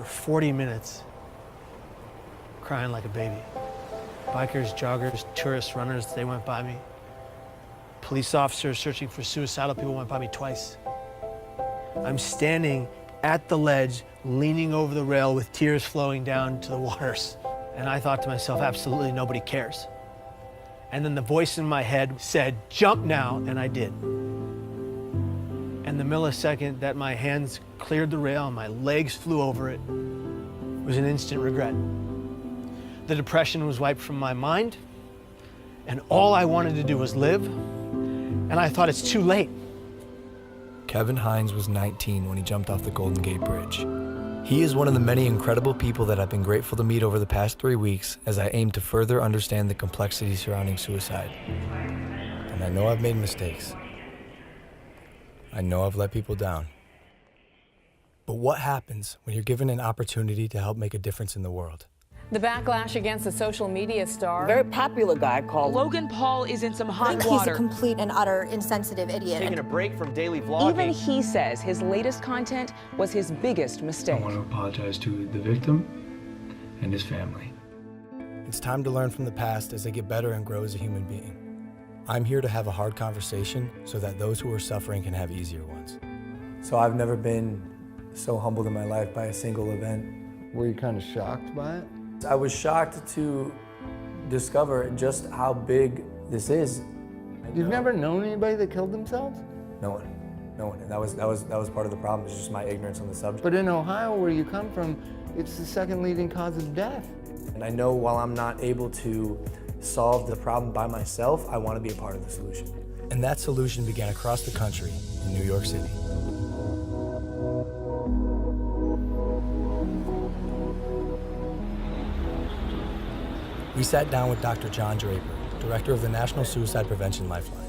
40 minutes crying like a baby. Bikers, joggers, tourists, runners, they went by me. Police officers searching for suicidal people went by me twice. I'm standing at the ledge, leaning over the rail with tears flowing down to the waters. And I thought to myself, absolutely nobody cares. And then the voice in my head said, jump now, and I did. And the millisecond that my hands cleared the rail and my legs flew over it was an instant regret. The depression was wiped from my mind, and all I wanted to do was live, and I thought it's too late. Kevin Hines was 19 when he jumped off the Golden Gate Bridge. He is one of the many incredible people that I've been grateful to meet over the past 3 weeks as I aim to further understand the complexity surrounding suicide. And I know I've made mistakes. I know I've let people down. But what happens when you're given an opportunity to help make a difference in the world? The backlash against the social media star. Very popular guy called Logan Paul is in some hot water. He's a complete and utter insensitive idiot. Taking a break from daily vlogging. Even he says his latest content was his biggest mistake. I want to apologize to the victim and his family. It's time to learn from the past as they get better and grow as a human being. I'm here to have a hard conversation so that those who are suffering can have easier ones. So I've never been so humbled in my life by a single event. Were you kind of shocked by it? I was shocked to discover just how big this is. You've never known anybody that killed themselves? No one. And that was part of the problem. It's just my ignorance on the subject. But in Ohio, where you come from, it's the second leading cause of death. And I know while I'm not able to solve the problem by myself, I want to be a part of the solution. And that solution began across the country in New York City. We sat down with Dr. John Draper, director of the National Suicide Prevention Lifeline.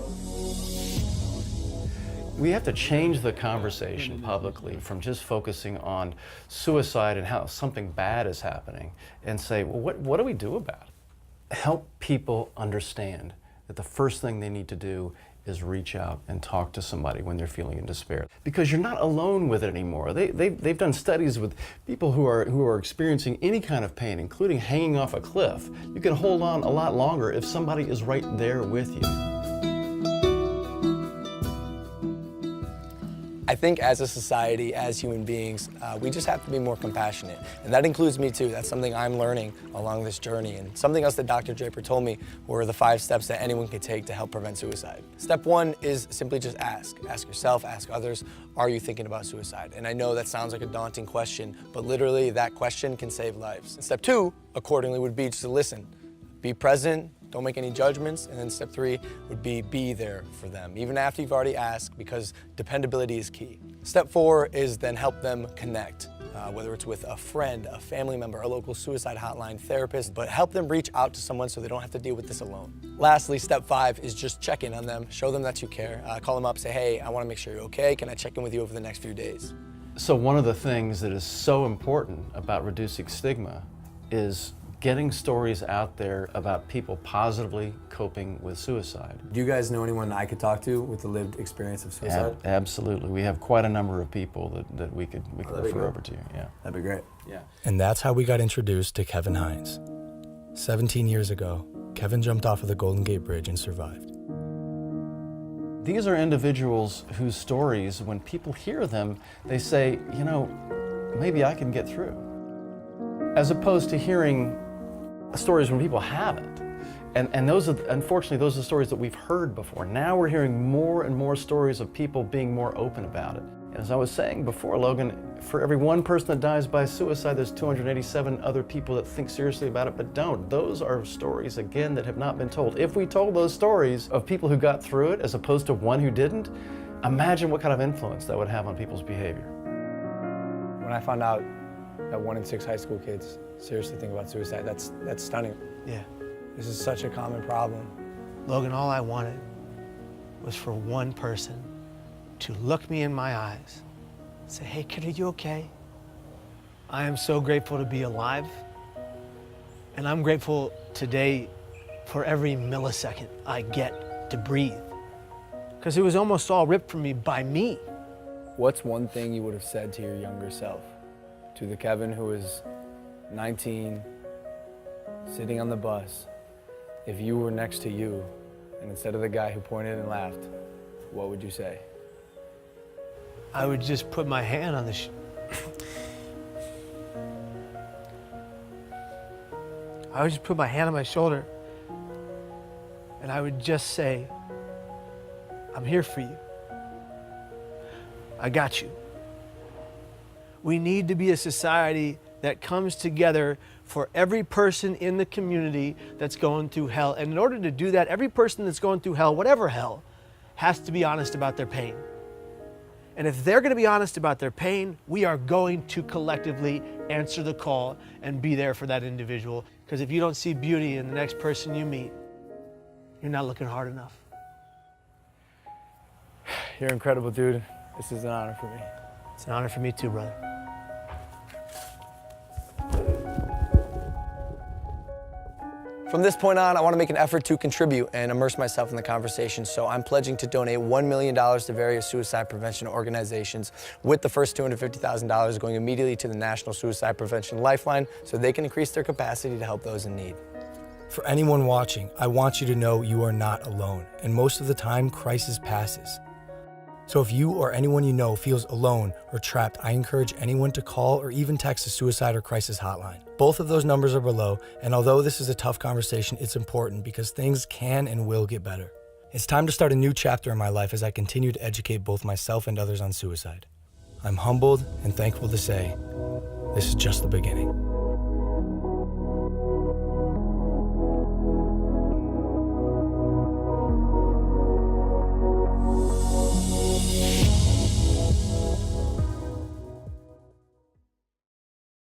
We have to change the conversation publicly from just focusing on suicide and how something bad is happening and say, well, what do we do about it? Help people understand that the first thing they need to do is reach out and talk to somebody when they're feeling in despair. Because you're not alone with it anymore. They've done studies with people who are experiencing any kind of pain, including hanging off a cliff. You can hold on a lot longer if somebody is right there with you. I think as a society, as human beings, we just have to be more compassionate. And that includes me too. That's something I'm learning along this journey. And something else that Dr. Draper told me were the 5 steps that anyone can take to help prevent suicide. Step 1 is simply just ask. Ask yourself, ask others, are you thinking about suicide? And I know that sounds like a daunting question, but literally that question can save lives. And step 2, accordingly, would be just to listen. Be present. Don't make any judgments. And then step 3 would be there for them, even after you've already asked, because dependability is key. Step 4 is then help them connect, whether it's with a friend, a family member, a local suicide hotline, therapist, but help them reach out to someone so they don't have to deal with this alone. Lastly, step 5 is just check in on them, show them that you care. Call them up, say, hey, I want to make sure you're okay. Can I check in with you over the next few days? So one of the things that is so important about reducing stigma is getting stories out there about people positively coping with suicide. Do you guys know anyone I could talk to with the lived experience of suicide? Absolutely. We have quite a number of people that we could refer over to. Yeah. That'd be great. Yeah. And that's how we got introduced to Kevin Hines. 17 years ago, Kevin jumped off of the Golden Gate Bridge and survived. These are individuals whose stories, when people hear them, they say, you know, maybe I can get through. As opposed to hearing stories when people haven't. And those are, unfortunately, those are the stories that we've heard before. Now we're hearing more and more stories of people being more open about it. And as I was saying before, Logan, for every one person that dies by suicide, there's 287 other people that think seriously about it but don't. Those are stories, again, that have not been told. If we told those stories of people who got through it as opposed to one who didn't, imagine what kind of influence that would have on people's behavior. When I found out that 1 in 6 high school kids seriously think about suicide, that's stunning. Yeah. This is such a common problem. Logan, all I wanted was for one person to look me in my eyes and say, hey kid, are you okay? I am so grateful to be alive. And I'm grateful today for every millisecond I get to breathe. Because it was almost all ripped from me by me. What's one thing you would have said to your younger self To the Kevin who was 19, sitting on the bus, if you were next to you, and instead of the guy who pointed and laughed, what would you say? I would just put my hand on the I would just put my hand on my shoulder and I would just say, I'm here for you. I got you. We need to be a society that comes together for every person in the community that's going through hell. And in order to do that, every person that's going through hell, whatever hell, has to be honest about their pain. And if they're going to be honest about their pain, we are going to collectively answer the call and be there for that individual. Because if you don't see beauty in the next person you meet, you're not looking hard enough. You're incredible, dude. This is an honor for me. It's an honor for me too, brother. From this point on, I want to make an effort to contribute and immerse myself in the conversation, so I'm pledging to donate $1 million to various suicide prevention organizations, with the first $250,000 going immediately to the National Suicide Prevention Lifeline so they can increase their capacity to help those in need. For anyone watching, I want you to know you are not alone, and most of the time, crisis passes. So if you or anyone you know feels alone or trapped, I encourage anyone to call or even text the suicide or crisis hotline. Both of those numbers are below, and although this is a tough conversation, it's important because things can and will get better. It's time to start a new chapter in my life as I continue to educate both myself and others on suicide. I'm humbled and thankful to say, this is just the beginning.